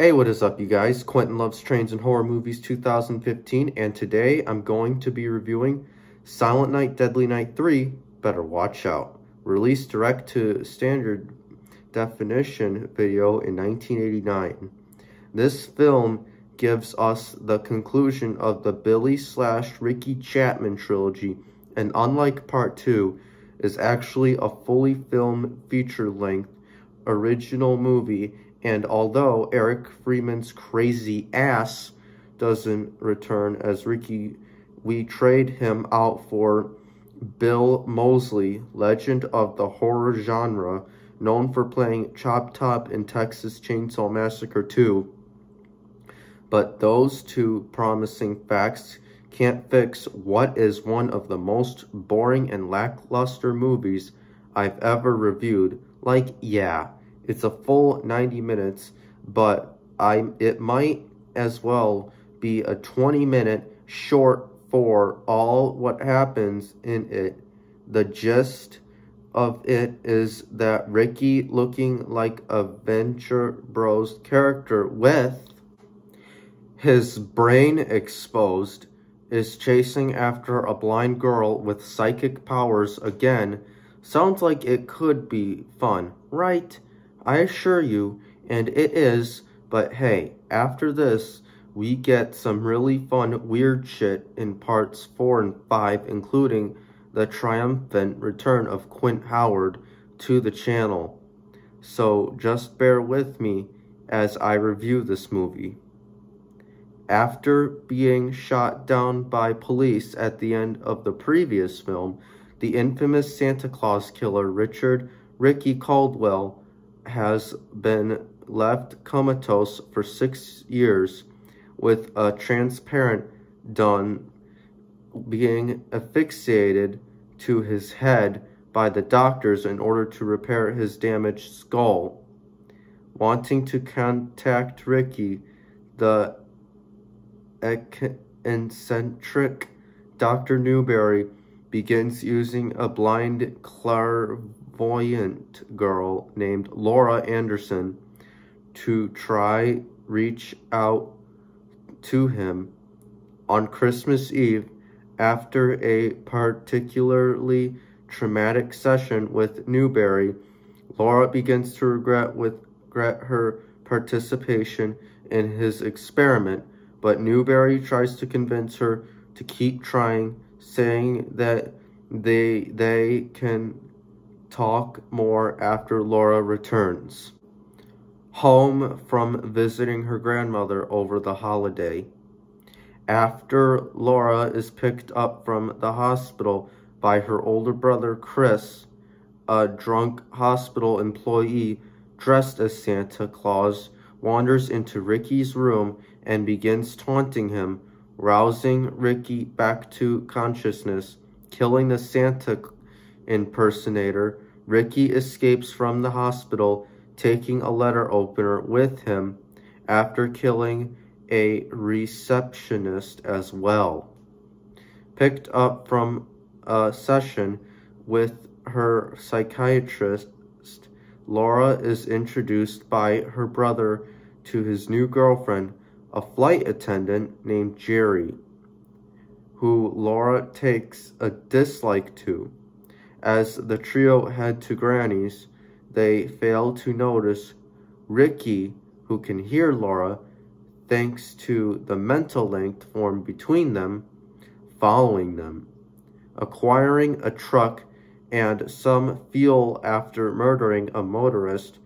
Hey, what is up, you guys? Quentin Loves Trains and Horror Movies 2015, and today I'm going to be reviewing Silent Night, Deadly Night 3, Better Watch Out. Released direct to standard definition video in 1989. This film gives us the conclusion of the Billy/Ricky Chapman trilogy, and unlike Part 2, is actually a fully filmed feature-length original movie. And although Eric Freeman's crazy ass doesn't return as Ricky, we trade him out for Bill Moseley, legend of the horror genre, known for playing Chop Top in Texas Chainsaw Massacre 2. But those two promising facts can't fix what is one of the most boring and lackluster movies I've ever reviewed. Like, yeah, it's a full 90 minutes, but it might as well be a 20-minute short for all what happens in it. The gist of it is that Ricky, looking like a Venture Bros character with his brain exposed, is chasing after a blind girl with psychic powers again. Sounds like it could be fun, right? I assure you, and it is, but hey, after this, we get some really fun, weird shit in parts 4 and 5, including the triumphant return of Quint Howard to the channel. So just bear with me as I review this movie. After being shot down by police at the end of the previous film, the infamous Santa Claus killer Richard Ricky Caldwell has been left comatose for 6 years, with a transparent Dunn being asphyxiated to his head by the doctors in order to repair his damaged skull. Wanting to contact Ricky, the eccentric Dr. Newberry begins using a blind clairvoyant girl named Laura Anderson to try reach out to him. On Christmas Eve, after a particularly traumatic session with Newberry, Laura begins to regret her participation in his experiment, but Newberry tries to convince her to keep trying, saying that they can talk more after Laura returns home from visiting her grandmother over the holiday. After Laura is picked up from the hospital by her older brother Chris, a drunk hospital employee dressed as Santa Claus wanders into Ricky's room and begins taunting him, rousing Ricky back to consciousness. Killing the Santa impersonator, Ricky escapes from the hospital, taking a letter opener with him after killing a receptionist as well. Picked up from a session with her psychiatrist, Laura is introduced by her brother to his new girlfriend, a flight attendant named Jerry, who Laura takes a dislike to. As the trio head to Granny's, they fail to notice Ricky, who can hear Laura thanks to the mental link formed between them, following them. Acquiring a truck and some fuel after murdering a motorist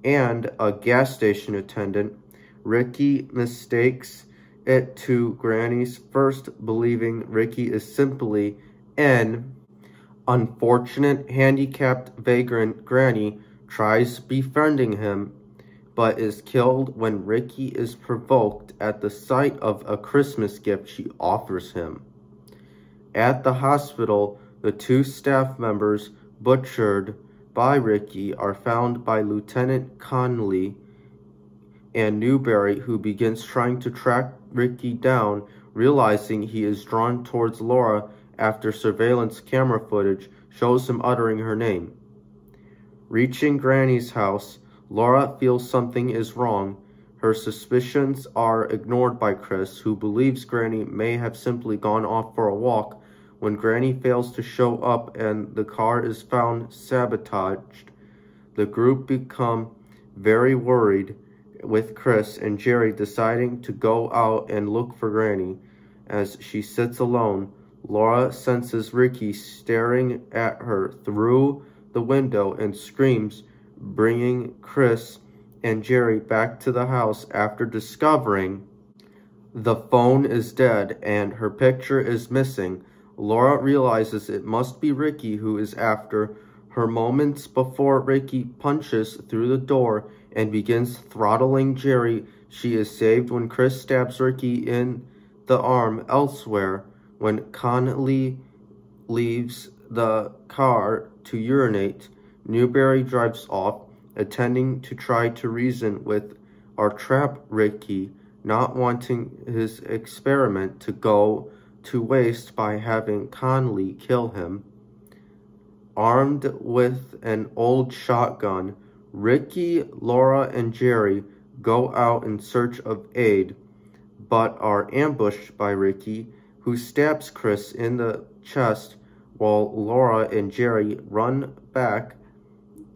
and a gas station attendant, Ricky mistakes it to Granny's, first believing Ricky is simply an unfortunate handicapped vagrant. Granny tries befriending him, but is killed when Ricky is provoked at the sight of a Christmas gift she offers him. At the hospital, the two staff members butchered by Ricky are found by Lieutenant Conley and Newberry, who begins trying to track Ricky down, realizing he is drawn towards Laura after surveillance camera footage shows him uttering her name. Reaching Granny's house, Laura feels something is wrong. Her suspicions are ignored by Chris, who believes Granny may have simply gone off for a walk. When Granny fails to show up and the car is found sabotaged, the group become very worried, with Chris and Jerry deciding to go out and look for Granny. As she sits alone, Laura senses Ricky staring at her through the window and screams, bringing Chris and Jerry back to the house after discovering the phone is dead and her picture is missing. Laura realizes it must be Ricky who is after her moments before Ricky punches through the door and begins throttling Jerry. She is saved when Chris stabs Ricky in the arm elsewhere. When Connolly leaves the car to urinate, Newberry drives off, intending to try to reason with or trap Ricky, not wanting his experiment to go to waste by having Connolly kill him. Armed with an old shotgun, Ricky, Laura, and Jerry go out in search of aid, but are ambushed by Ricky, who stabs Chris in the chest, while Laura and Jerry run back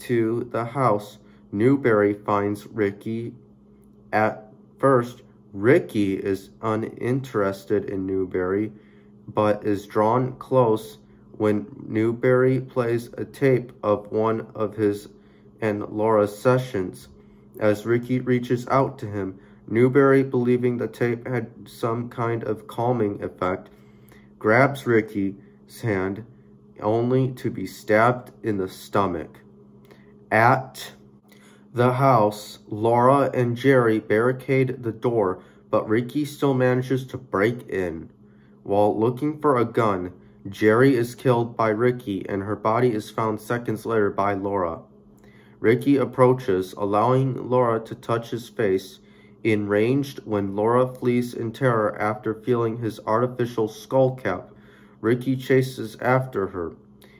to the house. Newberry finds Ricky. At first, Ricky is uninterested in Newberry, but is drawn close when Newberry plays a tape of one of his and Laura's sessions. As Ricky reaches out to him, Newberry, believing the tape had some kind of calming effect, grabs Ricky's hand, only to be stabbed in the stomach. At the house, Laura and Jerry barricade the door, but Ricky still manages to break in. While looking for a gun, Jerry is killed by Ricky and her body is found seconds later by Laura. Ricky approaches, allowing Laura to touch his face. Enraged when Laura flees in terror after feeling his artificial skull cap, Ricky chases after her.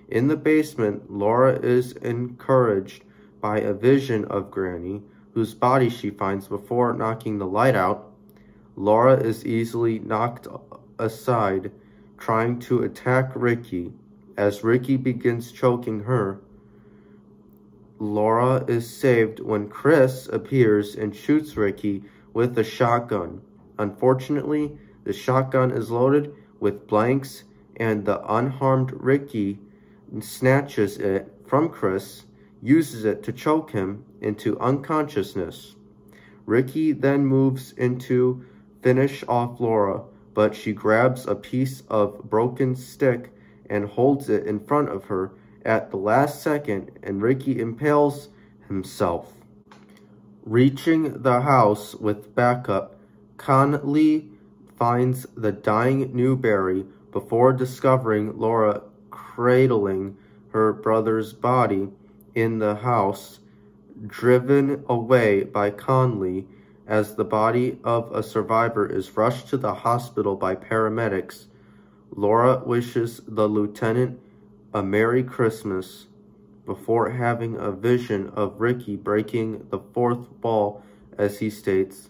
In the basement, Laura is encouraged by a vision of Granny, whose body she finds before knocking the light out. Laura is easily knocked aside, trying to attack Ricky. As Ricky begins choking her, Laura is saved when Chris appears and shoots Ricky with a shotgun. Unfortunately, the shotgun is loaded with blanks, and the unharmed Ricky snatches it from Chris, uses it to choke him into unconsciousness. Ricky then moves in to finish off Laura, but she grabs a piece of broken stick and holds it in front of her at the last second, and Ricky impales himself. Reaching the house with backup, Connolly finds the dying Newberry before discovering Laura cradling her brother's body in the house, driven away by Connolly. As the body of a survivor is rushed to the hospital by paramedics, Laura wishes the lieutenant a Merry Christmas before having a vision of Ricky breaking the fourth wall, as he states,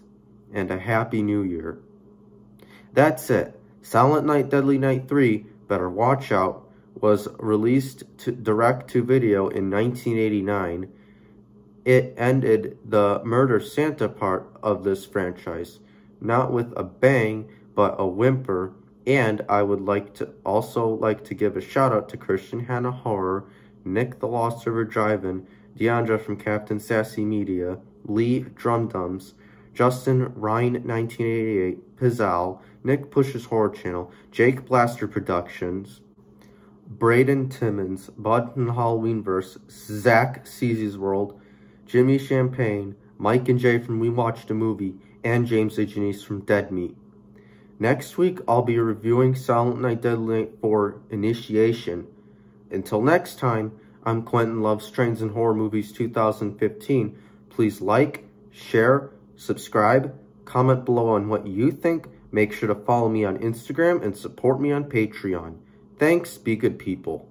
and a Happy New Year. That's it. Silent Night, Deadly Night 3, Better Watch Out, was released direct-to-video in 1989. It ended the Murder Santa part of this franchise, not with a bang, but a whimper. And I would also like to give a shout out to Christian Hannah Horror, Nick the Lost River Drive-In, Deandra from Captain Sassy Media, Lee Drumdums, Justin Ryan 1988, Pizzal, Nick Push's Horror Channel, Jake Blaster Productions, Braden Timmons, Bud and Halloweenverse, Zach Cece's World, Jimmy Champagne, Mike and Jay from We Watched a Movie, and James A. Janice from Dead Meat. Next week, I'll be reviewing Silent Night, Deadly Night 4 Initiation. Until next time, I'm Quentin Loves Trains and Horror Movies 2015. Please like, share, subscribe, comment below on what you think. Make sure to follow me on Instagram and support me on Patreon. Thanks, be good people.